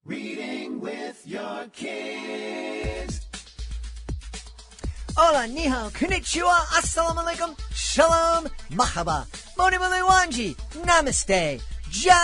Reading with your kids. Hola, ni hao, konnichiwa, assalamu alaikum, shalom, mahaba, moni mole wanji, namaste, jambo,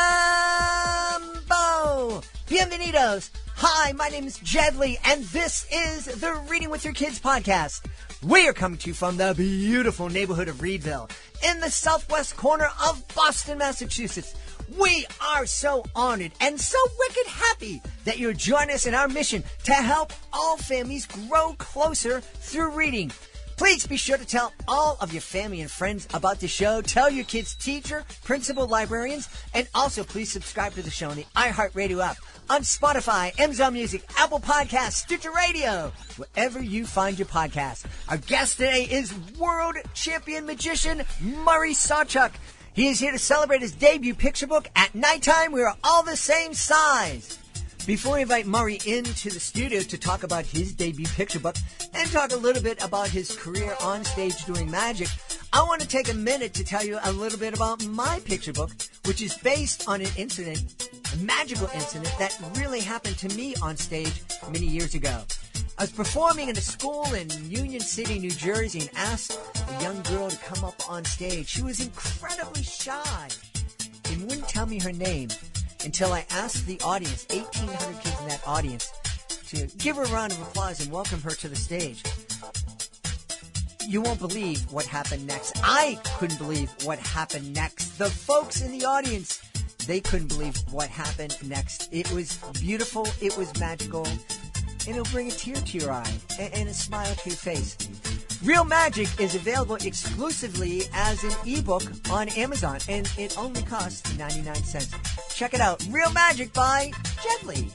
bienvenidos. Hi, my name is Jedley, and this is the Reading with Your Kids podcast. We are coming to you from the beautiful neighborhood of Reedville, in the southwest corner of Boston, Massachusetts. We are so honored and so wicked happy that you're joining us in our mission to help all families grow closer through reading. Please be sure to tell all of your family and friends about the show. Tell your kids' teacher, principal, librarians, and also please subscribe to the show on the iHeartRadio app, on Spotify, Amazon Music, Apple Podcasts, Stitcher Radio, wherever you find your podcasts. Our guest today is world champion magician Murray SawChuck. He is here to celebrate his debut picture book, At Nighttime, We Are All the Same Size. Before we invite Murray into the studio to talk about his debut picture book and talk a little bit about his career on stage doing magic, I want to take a minute to tell you a little bit about my picture book, which is based on an incident, a magical incident that really happened to me on stage many years ago. I was performing in a school in Union City, New Jersey, and asked a young girl to come up on stage. She was incredibly shy and wouldn't tell me her name until I asked the audience, 1,800 kids in that audience, to give her a round of applause and welcome her to the stage. You won't believe what happened next. I couldn't believe what happened next. The folks in the audience, they couldn't believe what happened next. It was beautiful. It was magical. And it'll bring a tear to your eye and a smile to your face. Real Magic is available exclusively as an ebook on Amazon, and it only costs 99 cents. Check it out. Real Magic by Jedley.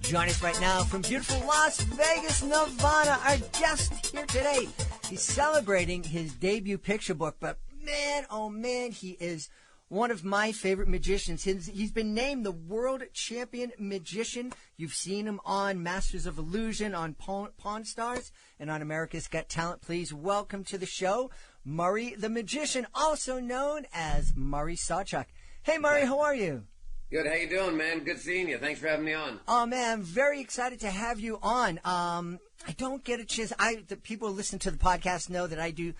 Join us right now from beautiful Las Vegas, Nevada. Our guest here today. He's celebrating his debut picture book, but man, oh man, he is one of my favorite magicians. He's been named the world champion magician. You've seen him on Masters of Illusion, on Pawn Stars, and on America's Got Talent. Please welcome to the show, Murray the Magician, also known as Murray SawChuck. Hey, Murray, how are you? Good. How you doing, man? Good seeing you. Thanks for having me on. Oh, man, I'm very excited to have you on. I don't get a chance. The people who listen to the podcast know that I do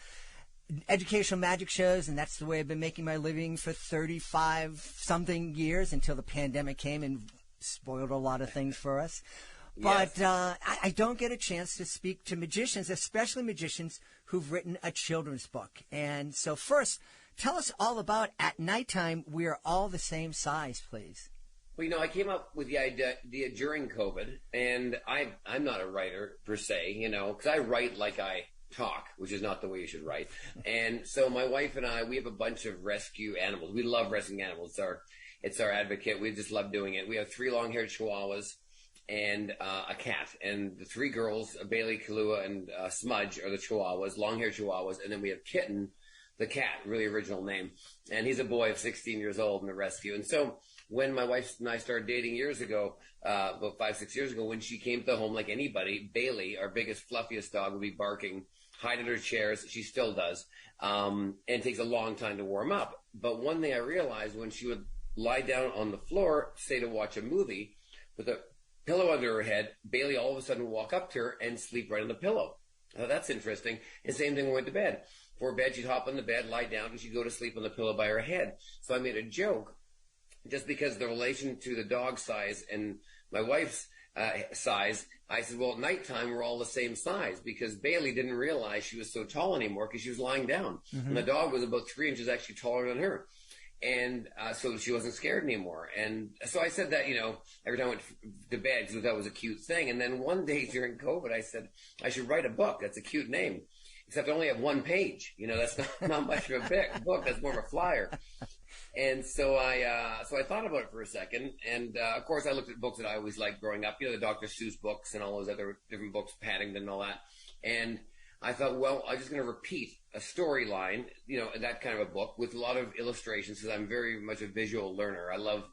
educational magic shows, and that's the way I've been making my living for 35-something years until the pandemic came and spoiled a lot of things for us. But yes. I don't get a chance to speak to magicians, especially magicians who've written a children's book. And so first, tell us all about At Nighttime, We Are All the Same Size, please. Well, I came up with the idea during COVID, and I'm not a writer per se, because I write like I talk, which is not the way you should write. And so my wife and I, we have a bunch of rescue animals. We love rescuing animals. It's our advocate. We just love doing it. We have 3 long-haired chihuahuas and a cat. And the 3 girls, Bailey, Kahlua, and Smudge, are the chihuahuas, long-haired chihuahuas. And then we have Kitten, the cat, really original name. And he's a boy of 16 years old in the rescue. And so when my wife and I started dating years ago, about 5-6 years ago, when she came to the home like anybody, Bailey, our biggest, fluffiest dog, would be barking, hide under chairs. She still does. And it takes a long time to warm up. But one thing I realized, when she would lie down on the floor, say to watch a movie, with a pillow under her head, Bailey all of a sudden would walk up to her and sleep right on the pillow. Now, that's interesting. And same thing when we went to bed. Before bed, she'd hop on the bed, lie down, and she'd go to sleep on the pillow by her head. So I made a joke, just because the relation to the dog size and my wife's size, I said, well, at nighttime, we're all the same size, because Bailey didn't realize she was so tall anymore because she was lying down. Mm-hmm. And the dog was about 3 inches actually taller than her. And so she wasn't scared anymore. And so I said that, every time I went to bed, because that was a cute thing. And then one day during COVID, I said, I should write a book. That's a cute name. Except I only have 1 page. That's not much of a book. That's more of a flyer. And so I thought about it for a second. And, of course, I looked at books that I always liked growing up, the Dr. Seuss books and all those other different books, Paddington and all that. And I thought, well, I'm just going to repeat a storyline, that kind of a book with a lot of illustrations, because I'm very much a visual learner. I love,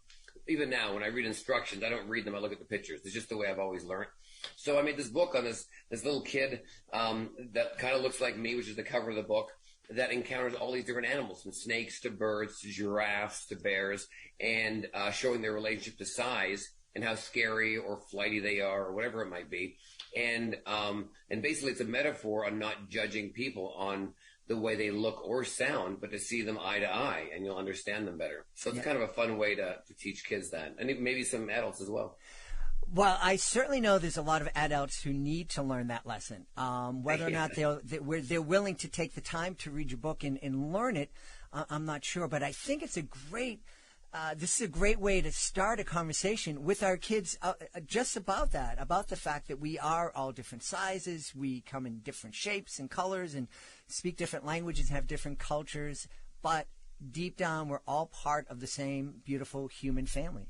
even now, when I read instructions, I don't read them. I look at the pictures. It's just the way I've always learned. So I made this book on this little kid that kind of looks like me, which is the cover of the book, that encounters all these different animals, from snakes to birds to giraffes to bears, and showing their relationship to size and how scary or flighty they are, or whatever it might be. And basically it's a metaphor on not judging people on the way they look or sound, but to see them eye to eye, and you'll understand them better. So it's kind of a fun way to teach kids that, and maybe some adults as well. Well, I certainly know there's a lot of adults who need to learn that lesson. Whether or not they're willing to take the time to read your book and learn it, I'm not sure. But I think it's this is a great way to start a conversation with our kids just about that, about the fact that we are all different sizes, we come in different shapes and colors and speak different languages, have different cultures, but deep down we're all part of the same beautiful human family.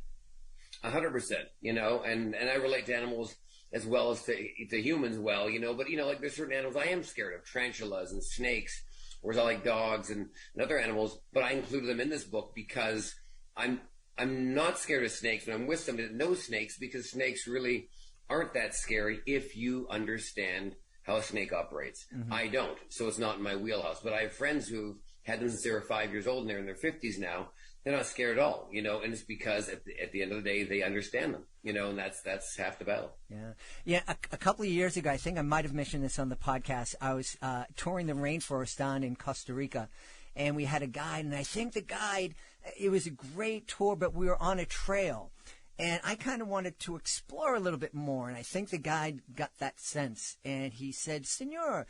100%, and I relate to animals as well as to humans well, but, like there's certain animals I am scared of, tarantulas and snakes, whereas I like dogs and other animals, but I included them in this book because I'm not scared of snakes, but I'm with somebody that knows snakes, because snakes really aren't that scary if you understand how a snake operates. Mm-hmm. I don't, so it's not in my wheelhouse, but I have friends who've had them since they were 5 years old, and they're in their 50s now. They're not scared at all, and it's because at the end of the day, they understand them, and that's half the battle. Yeah. A couple of years ago, I think I might have mentioned this on the podcast, I was touring the rainforest down in Costa Rica, and we had a guide, and I think the guide, it was a great tour, but we were on a trail, and I kind of wanted to explore a little bit more, and I think the guide got that sense, and he said, "Senor,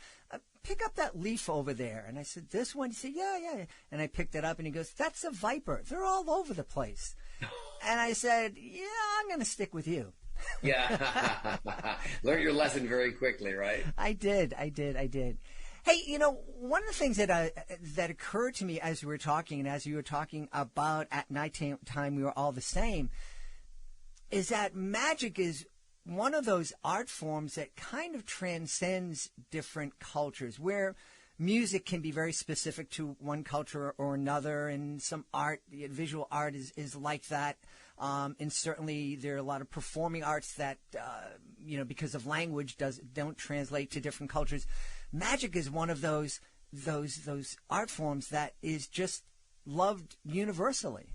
pick up that leaf over there." And I said, "This one?" He said, yeah. And I picked it up, and he goes, "That's a viper. They're all over the place." And I said, "Yeah, I'm going to stick with you." Yeah. Learn your lesson very quickly, right? I did. Hey, one of the things that occurred to me as we were talking, and as you were talking about at nighttime we were all the same, is that magic is one of those art forms that kind of transcends different cultures, where music can be very specific to one culture or another, and some art, visual art is like that. And certainly there are a lot of performing arts that, because of language don't translate to different cultures. Magic is one of those art forms that is just loved universally.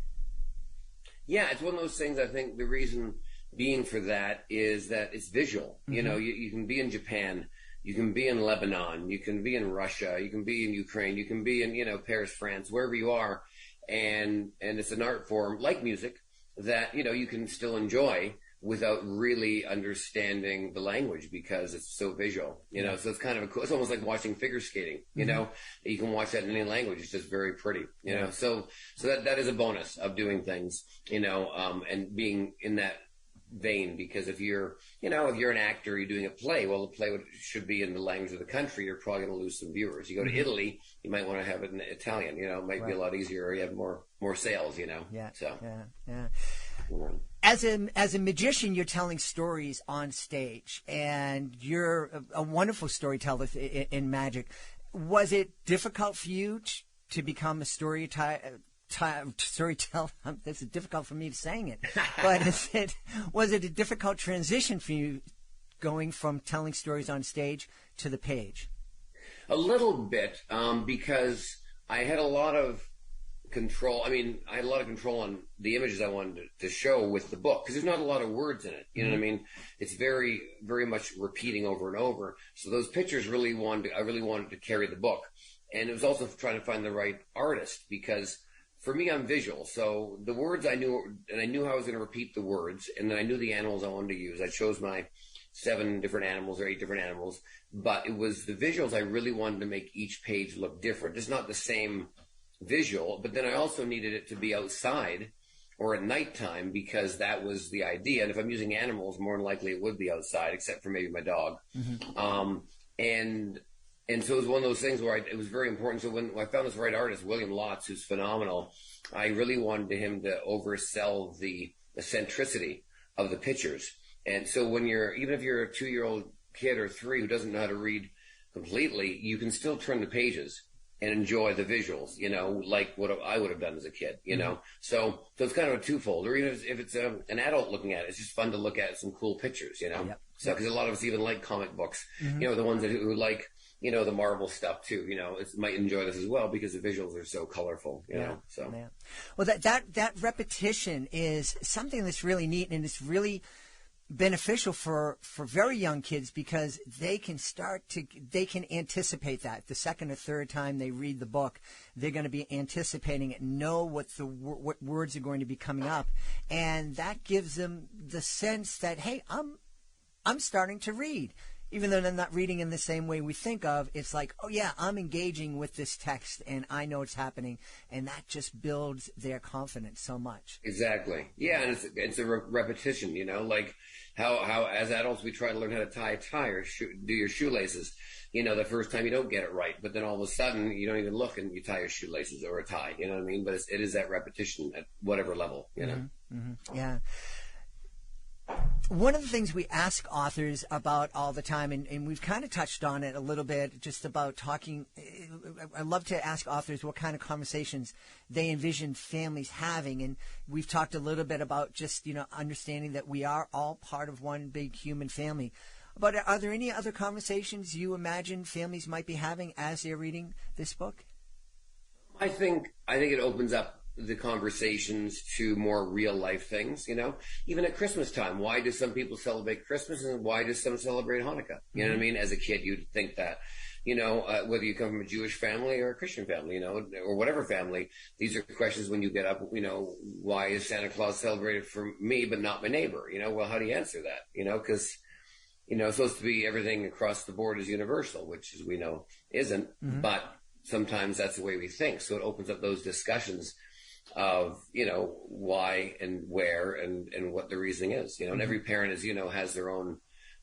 Yeah, it's one of those things. I think the reason being for that is that it's visual. Mm-hmm. You can be in Japan, you can be in Lebanon, you can be in Russia, you can be in Ukraine, you can be in Paris, France, wherever you are, and it's an art form like music that you can still enjoy without really understanding the language, because it's so visual. So it's kind of it's almost like watching figure skating. Mm-hmm. You can watch that in any language. It's just very pretty. So that is a bonus of doing things. And being in that vein, because if you're an actor, you're doing a play, well, the play should be in the language of the country. You're probably going to lose some viewers. You go to Italy, you might want to have it in Italian. It might be a lot easier, or you have more sales. Yeah. So yeah. As a magician, you're telling stories on stage, and you're a wonderful storyteller in magic. Was it difficult for you to become a storyteller? This is difficult for me saying it, but was it a difficult transition for you going from telling stories on stage to the page? A little bit, because I had a lot of control. I had a lot of control on the images I wanted to show with the book, because there's not a lot of words in it. You know what I mean? It's very, very much repeating over and over. So those pictures I really wanted to carry the book. And it was also trying to find the right artist, because for me, I'm visual. So the words I knew, and I knew how I was going to repeat the words, and then I knew the animals I wanted to use. I chose my 7 different animals or 8 different animals, but it was the visuals I really wanted to make each page look different. It's not the same visual, but then I also needed it to be outside or at nighttime, because that was the idea. And if I'm using animals, more than likely it would be outside, except for maybe my dog. Mm-hmm. And so it was one of those things where it was very important. So when I found this right artist, William Lotz, who's phenomenal, I really wanted him to oversell the eccentricity of the pictures. And so even if you're a 2-year-old kid or 3 who doesn't know how to read completely, you can still turn the pages and enjoy the visuals, like what I would have done as a kid, So it's kind of a twofold. Or even if it's an adult looking at it, it's just fun to look at some cool pictures, Yep. So because a lot of us even like comic books, the ones who like the Marvel stuff too. Might enjoy this as well because the visuals are so colorful. So yeah. Well, that repetition is something that's really neat, and it's really beneficial for very young kids because they can anticipate that the second or third time they read the book, they're going to be anticipating it, know what words are going to be coming up, and that gives them the sense that, hey, I'm starting to read. Even though they're not reading in the same way we think of, it's like, oh yeah, I'm engaging with this text and I know it's happening, and that just builds their confidence so much. Exactly. Yeah, and it's a repetition, like how as adults we try to learn how to tie a tie or do your shoelaces. The first time you don't get it right, but then all of a sudden you don't even look and you tie your shoelaces or a tie, you know what I mean? But it is that repetition at whatever level, Mm-hmm. Mm-hmm. Yeah. One of the things we ask authors about all the time, and we've kind of touched on it a little bit, just about talking, I love to ask authors what kind of conversations they envision families having, and we've talked a little bit about just, understanding that we are all part of one big human family. But are there any other conversations you imagine families might be having as they're reading this book? I think it opens up the conversations to more real life things, even at Christmas time. Why do some people celebrate Christmas and why do some celebrate Hanukkah? You know what I mean? As a kid, you'd think that, whether you come from a Jewish family or a Christian family, or whatever family, these are questions when you get up, why is Santa Claus celebrated for me but not my neighbor? Well, how do you answer that? Because, it's supposed to be everything across the board is universal, which, as we know, isn't, but sometimes that's the way we think. So it opens up those discussions of, why and where and what the reasoning is, and every parent, as has their own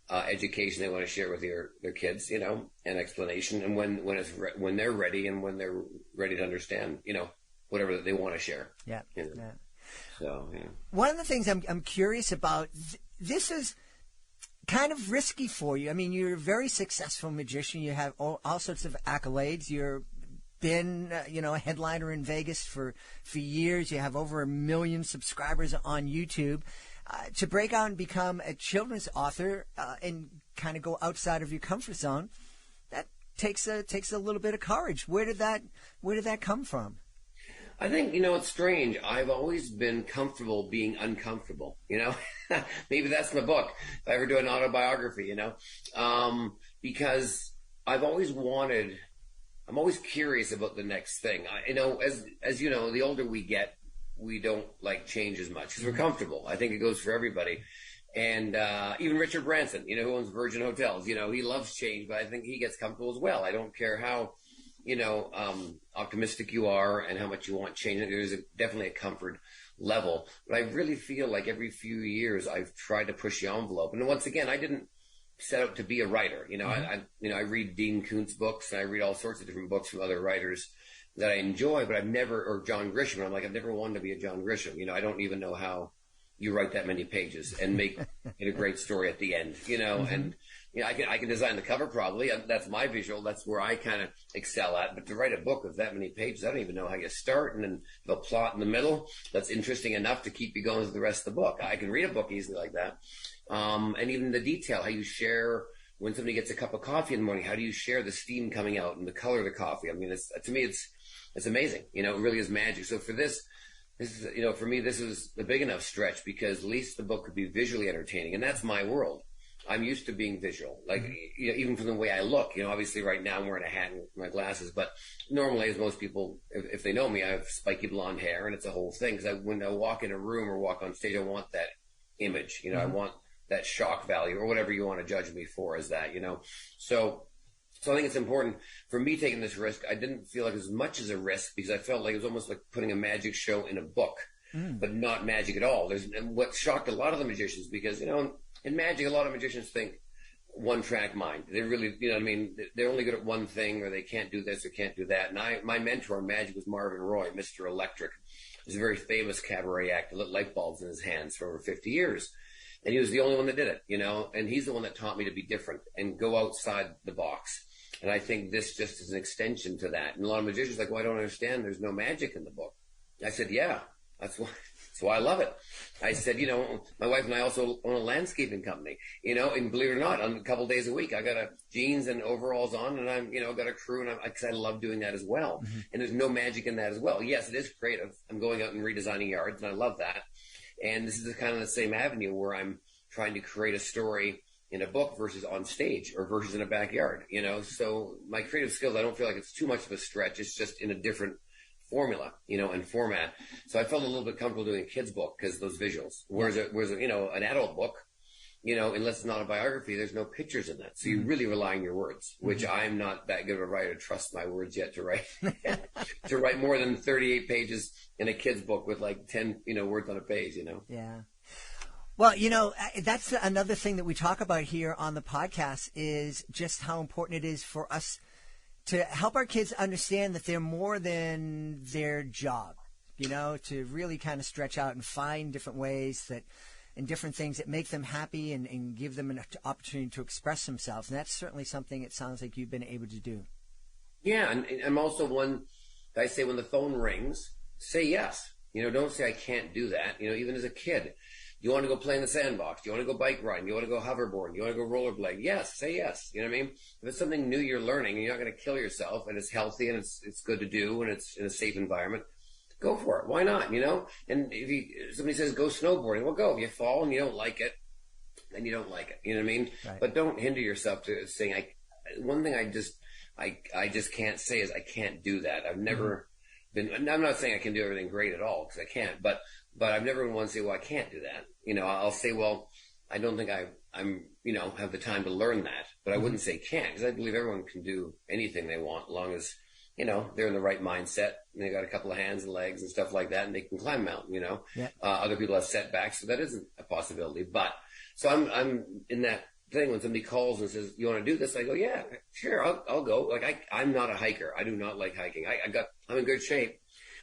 education they want to share with their kids, and explanation, and when they're ready and when they're ready to understand, whatever they want to share. Yeah. Yeah. So, yeah. One of the things I'm curious about, this is kind of risky for you. I mean, you're a very successful magician. You have all sorts of accolades. You're been, a headliner in Vegas for years. You have over 1 million subscribers on YouTube. To break out and become a children's author and kind of go outside of your comfort zone, that takes a little bit of courage. Where did that come from? I think, it's strange. I've always been comfortable being uncomfortable, Maybe that's my book. If I ever do an autobiography, because I'm always curious about the next thing. As you know, the older we get, we don't like change as much because we're comfortable. I think it goes for everybody. And even Richard Branson, who owns Virgin Hotels, he loves change, but I think he gets comfortable as well. I don't care how, optimistic you are and how much you want change. There's definitely a comfort level. But I really feel like every few years I've tried to push the envelope. And once again, I didn't set out to be a writer. I read Dean Koontz books and I read all sorts of different books from other writers that I enjoy, but or John Grisham. I'm like, I've never wanted to be a John Grisham. I don't even know how you write that many pages and make it a great story at the end, and I can design the cover probably. That's my visual. That's where I kind of excel at. But to write a book of that many pages, I don't even know how you start. And then the plot in the middle that's interesting enough to keep you going with the rest of the book. I can read a book easily like that. And even the detail, how you share when somebody gets a cup of coffee in the morning, how do you share the steam coming out and the color of the coffee? I mean, to me, it's amazing. It really is magic. So for this is, for me, this is a big enough stretch because at least the book could be visually entertaining. And that's my world. I'm used to being visual, like, even from the way I look, obviously right now I'm wearing a hat and my glasses, but normally, as most people, if they know me, I have spiky blonde hair and it's a whole thing. Because when I walk in a room or walk on stage, I want that image, I want that shock value or whatever you want to judge me for as that, So I think it's important for me taking this risk. I didn't feel like it was as much as a risk because I felt like it was almost like putting a magic show in a book, but not magic at all. And what shocked a lot of the magicians because, in magic, a lot of magicians think one-track mind. They really, they're only good at one thing or they can't do this or can't do that. And my mentor in magic was Marvin Roy, Mr. Electric. He's a very famous cabaret actor, lit light bulbs in his hands for over 50 years. And he was the only one that did it, and he's the one that taught me to be different and go outside the box. And I think this just is an extension to that. And a lot of magicians are like, well, I don't understand. There's no magic in the book. I said, yeah, that's So I love it. I said, my wife and I also own a landscaping company, and believe it or not, on a couple days a week, I got jeans and overalls on, and I'm, got a crew, and because I love doing that as well. Mm-hmm. And there's no magic in that as well. Yes, it is creative. I'm going out and redesigning yards, and I love that. And this is kind of the same avenue where I'm trying to create a story in a book versus on stage or versus in a backyard, So my creative skills, I don't feel like it's too much of a stretch. It's just in a different formula, and format. So I felt a little bit comfortable doing a kid's book because of those visuals. Whereas an adult book, unless it's not a biography, there's no pictures in that. So you really rely on your words, which I'm not that good of a writer to trust my words yet to write, to write more than 38 pages in a kid's book with like 10, words on a page, Yeah. Well, that's another thing that we talk about here on the podcast is just how important it is for us to help our kids understand that they're more than their job, to really kind of stretch out and find different ways and different things that make them happy and give them an opportunity to express themselves. And that's certainly something it sounds like you've been able to do. Yeah, and I'm also one that I say when the phone rings, say yes. Don't say I can't do that. Even as a kid, you want to go play in the sandbox? Do you want to go bike riding? Do you want to go hoverboard? Do you want to go rollerblade? Yes, say yes. You know what I mean? If it's something new you're learning and you're not going to kill yourself and it's healthy and it's good to do and it's in a safe environment, go for it. Why not? And if somebody says go snowboarding, well, go. If you fall and you don't like it, then you don't like it. You know what I mean? Right. But don't hinder yourself to saying, one thing I just can't say is I can't do that. I've never been, I'm not saying I can do everything great at all because I can't, but I've never been one to say, well, I can't do that. I'll say, well, I don't think I'm have the time to learn that, but I wouldn't say can't because I believe everyone can do anything they want as long as, they're in the right mindset and they got a couple of hands and legs and stuff like that and they can climb a mountain, Yeah. Other people have setbacks, so that isn't a possibility. But so I'm in that thing when somebody calls and says, you want to do this? I go, yeah, sure. I'll go. Like I'm not a hiker. I do not like hiking. I'm in good shape.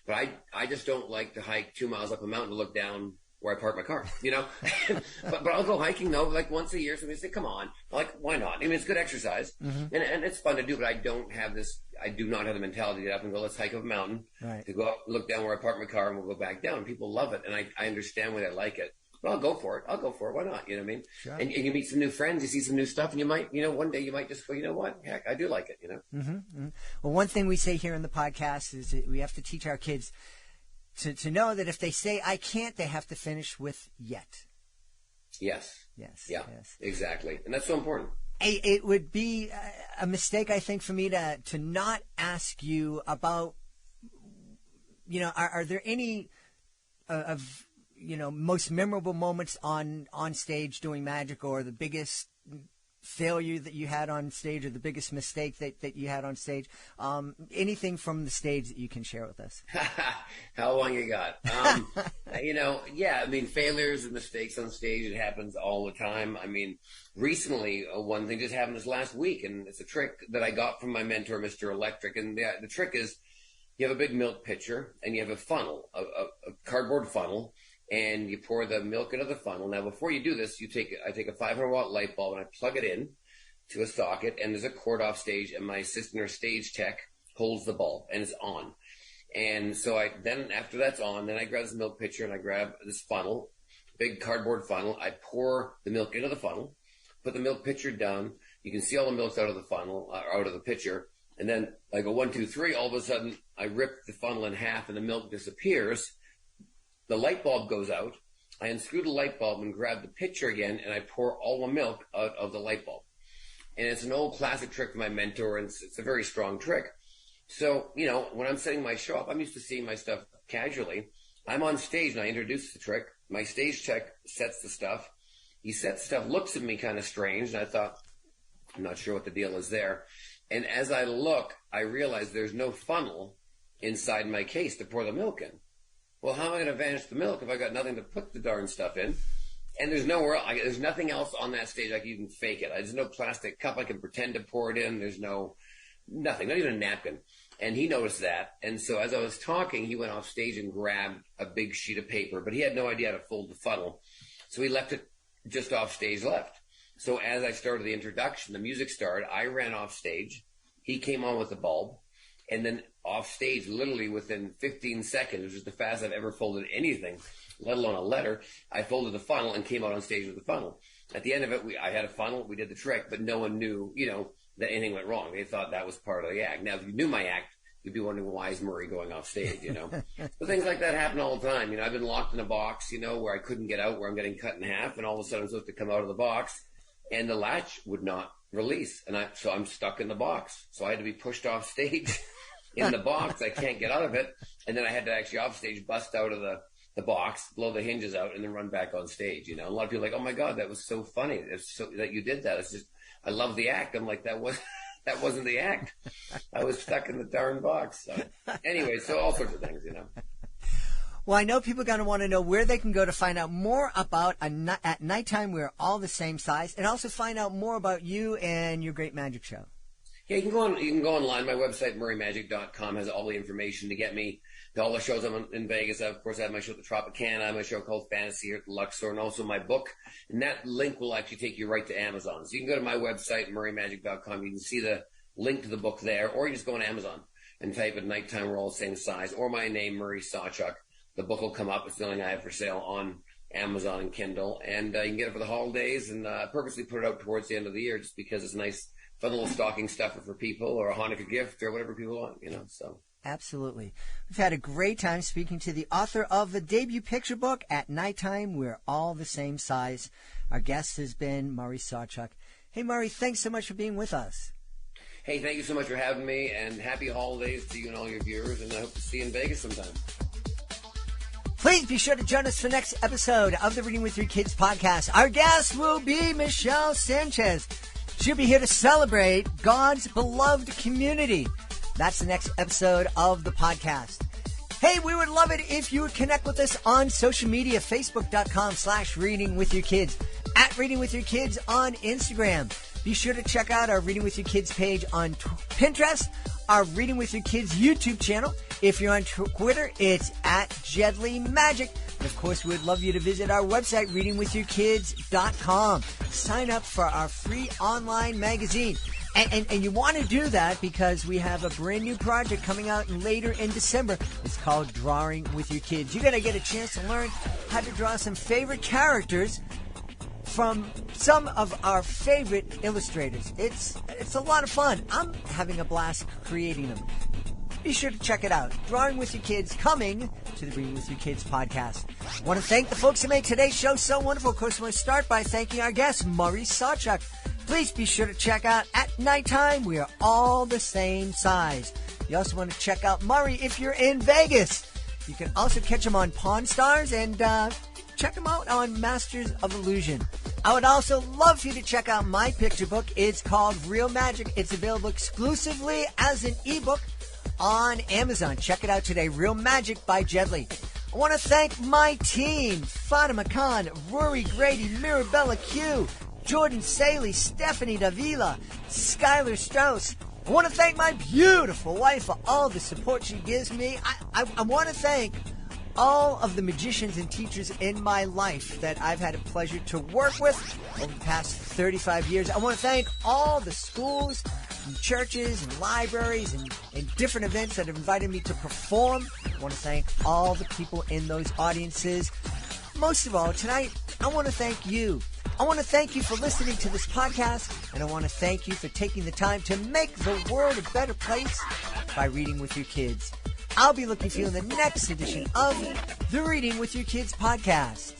But I just don't like to hike 2 miles up a mountain to look down where I park my car, but I'll go hiking though, like once a year. Somebody say, come on. I'm like, why not? I mean, it's good exercise and it's fun to do, but I do not have the mentality to get up and go, let's hike up a mountain, right, to go up, look down where I park my car and we'll go back down. People love it. And I understand why they like it. But I'll go for it. Why not? You know what I mean? Sure. And you meet some new friends, you see some new stuff, and you might, one day you might just go, you know what? Heck, I do like it, Well, one thing we say here in the podcast is that we have to teach our kids to know that if they say I can't, they have to finish with yet. Yes. Yes. Yeah. Yes. Exactly. And that's so important. It would be a mistake, I think, for me to not ask you about, are there any of most memorable moments on stage doing magic, or the biggest failure that you had on stage, or the biggest mistake that you had on stage? Anything from the stage that you can share with us? How long you got? Yeah, I mean, failures and mistakes on stage, it happens all the time. I mean, recently, one thing just happened this last week, and it's a trick that I got from my mentor, Mr. Electric. And the trick is you have a big milk pitcher and you have a funnel, a cardboard funnel, and you pour the milk into the funnel. Now, before you do this, I take a 500-watt light bulb and I plug it in to a socket, and there's a cord off stage, and my assistant or stage tech holds the bulb, and it's on. And so then after that's on, then I grab this milk pitcher and I grab this funnel, big cardboard funnel. I pour the milk into the funnel, put the milk pitcher down. You can see all the milk's out of the funnel, out of the pitcher. And then I go 1, 2, 3. All of a sudden, I rip the funnel in half, and the milk disappears. The light bulb goes out. I unscrew the light bulb and grab the pitcher again, and I pour all the milk out of the light bulb. And it's an old classic trick from my mentor, and it's a very strong trick. So, when I'm setting my show up, I'm used to seeing my stuff casually. I'm on stage, and I introduce the trick. My stage tech sets the stuff. He sets stuff, looks at me kind of strange, and I thought, I'm not sure what the deal is there. And as I look, I realize there's no funnel inside my case to pour the milk in. Well, how am I going to vanish the milk if I got nothing to put the darn stuff in? And there's nothing else on that stage I can even fake it. There's no plastic cup I can pretend to pour it in. There's nothing, not even a napkin. And he noticed that. And so as I was talking, he went off stage and grabbed a big sheet of paper, but he had no idea how to fold the funnel. So he left it just off stage left. So as I started the introduction, the music started, I ran off stage. He came on with the bulb. And then off stage, literally within 15 seconds, which is the fastest I've ever folded anything, let alone a letter. I folded the funnel and came out on stage with the funnel. At the end of it, I had a funnel. We did the trick, but no one knew, that anything went wrong. They thought that was part of the act. Now, if you knew my act, you'd be wondering, why is Murray going off stage, But things like that happen all the time. I've been locked in a box, where I couldn't get out, where I'm getting cut in half, and all of a sudden I'm supposed to come out of the box, and the latch would not release. So I'm stuck in the box. So I had to be pushed off stage in the box. I can't get out of it. And then I had to actually off stage bust out of the box, blow the hinges out, and then run back on stage, A lot of people are like, oh my God, that was so funny. It's so that you did that. It's just, I love the act. I'm like, that wasn't the act. I was stuck in the darn box. So anyway, so all sorts of things, Well, I know people are going to want to know where they can go to find out more about At Nighttime We're All the Same Size, and also find out more about you and your great magic show. Yeah, you can go online. My website, murraymagic.com, has all the information to get me to all the shows I'm in Vegas. Of course, I have my show at the Tropicana. I have my show called Fantasy here at the Luxor, and also my book. And that link will actually take you right to Amazon. So you can go to my website, murraymagic.com. You can see the link to the book there, or you just go on Amazon and type at Nighttime We're All the Same Size, or my name, Murray SawChuck. The book will come up. It's the only thing I have for sale on Amazon and Kindle. And you can get it for the holidays, and purposely put it out towards the end of the year just because it's nice, fun little stocking stuffer for people, or a Hanukkah gift, or whatever people want, so. Absolutely. We've had a great time speaking to the author of the debut picture book, At Nighttime We're All the Same Size. Our guest has been Murray SawChuck. Hey, Murray, thanks so much for being with us. Hey, thank you so much for having me, and happy holidays to you and all your viewers, and I hope to see you in Vegas sometime. Please be sure to join us for the next episode of the Reading with Your Kids podcast. Our guest will be Michelle Sanchez. She'll be here to celebrate God's beloved community. That's the next episode of the podcast. Hey, we would love it if you would connect with us on social media, facebook.com/readingwithyourkids, at Reading With Your Kids on Instagram. Be sure to check out our Reading With Your Kids page on Pinterest, our Reading With Your Kids YouTube channel. If you're on Twitter, it's at Jedley Magic. And of course, we would love you to visit our website, readingwithyourkids.com. Sign up for our free online magazine. And you want to do that because we have a brand new project coming out later in December. It's called Drawing with Your Kids. You're going to get a chance to learn how to draw some favorite characters from some of our favorite illustrators. It's a lot of fun. I'm having a blast creating them. Be sure to check it out. Drawing with Your Kids, coming to the Reading with Your Kids podcast. I want to thank the folks who made today's show so wonderful. Of course, I want to start by thanking our guest, Murray SawChuck. Please be sure to check out At Nighttime We Are All the Same Size. You also want to check out Murray if you're in Vegas. You can also catch him on Pawn Stars and check him out on Masters of Illusion. I would also love for you to check out my picture book. It's called Real Magic. It's available exclusively as an ebook on Amazon. Check it out today. Real Magic by Jedley. I want to thank my team, Fatima Khan, Rory Grady, Mirabella Q, Jordan Saley, Stephanie Davila, Skylar Strauss. I want to thank my beautiful wife for all the support she gives me. I want to thank all of the magicians and teachers in my life that I've had a pleasure to work with over the past 35 years. I want to thank all the schools and churches and libraries and different events that have invited me to perform. I want to thank all the people in those audiences. Most of all, tonight, I want to thank you. I want to thank you for listening to this podcast, and I want to thank you for taking the time to make the world a better place by reading with your kids. I'll be looking for you in the next edition of the Reading with Your Kids podcast.